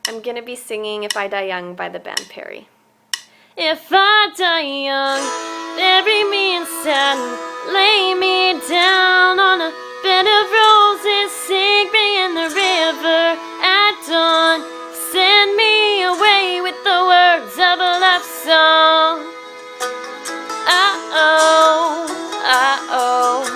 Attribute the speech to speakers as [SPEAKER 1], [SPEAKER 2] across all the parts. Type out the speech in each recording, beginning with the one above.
[SPEAKER 1] I'm going to be singing If I Die Young by the band Perry.
[SPEAKER 2] If I die young, bury me in satin, lay me down on a bed of roses, sink me in the river at dawn, send me away with the words of a love song. Uh-oh, uh-oh.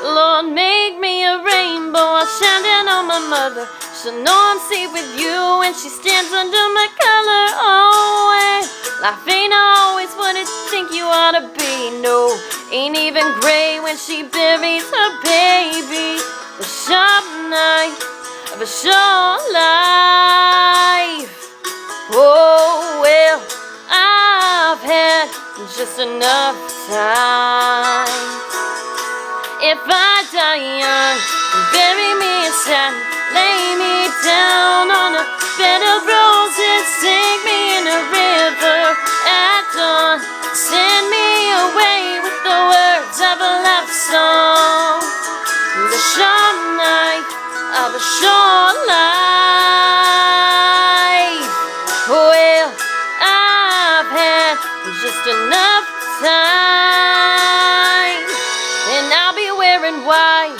[SPEAKER 2] Lord, make me a rainbow, I'll shine down on my mother. She'll know I'm safe with you when she stands under my collar. Oh, and life ain't always what it think you ought to be. No, ain't even gray when she buries her baby. The sharp knife of a short life. Oh, well, I've had just enough time. If I die young, bury me in satin, lay me down on a bed of roses, sink me in a river at dawn, send me away with the words of a love song. The sharp knife of a short life. Well, I've had just enough time, and I'll be wearing white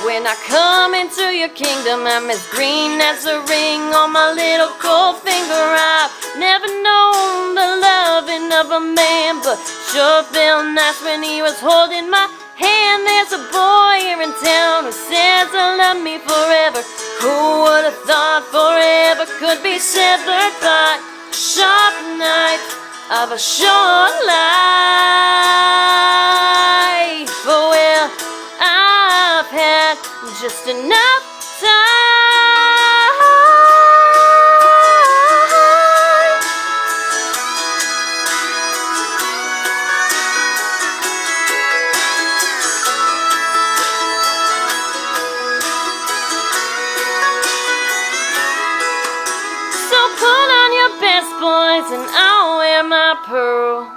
[SPEAKER 2] when I come into your kingdom. I'm as green as the ring on my little cold finger. I've never known the loving of a man, but sure felt nice when he was holding my hand. There's a boy here in town who says he'll love me forever. Who would have thought forever could be severed by a sharp knife of a short life? Oh, well, I've had just enough time. So put on your best, boys, and I'll wear my pearls.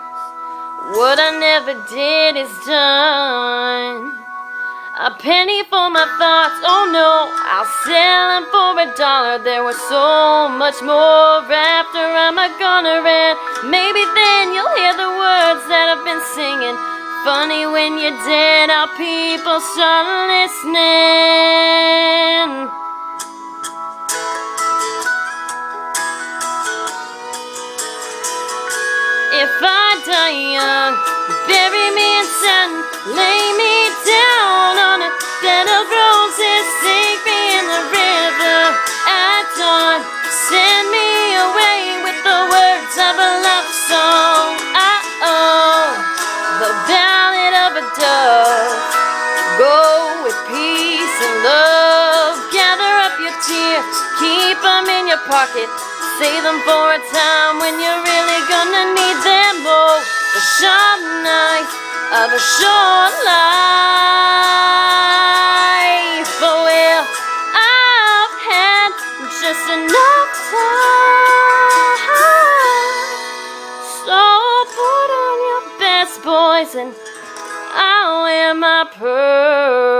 [SPEAKER 2] What I never did is done. A penny for my thoughts, oh no, I'll sell them for $1. There was so much more after I'm gonna rant. Maybe then you'll hear the words that I've been singing. Funny when you're dead how people start listening. If I die young, bury me in satin, lay me down on a bed of roses, sink me in the river at dawn, send me away with the words of a love song. Uh-oh, the ballad of a dove. Go with peace and love, gather up your tears, keep them in your pocket, save them for a time when you're really gonna need them. Oh, the sharp knife of a short life. Oh, well, I've had just enough time. So put on your best, boys, and I'll wear my pearls.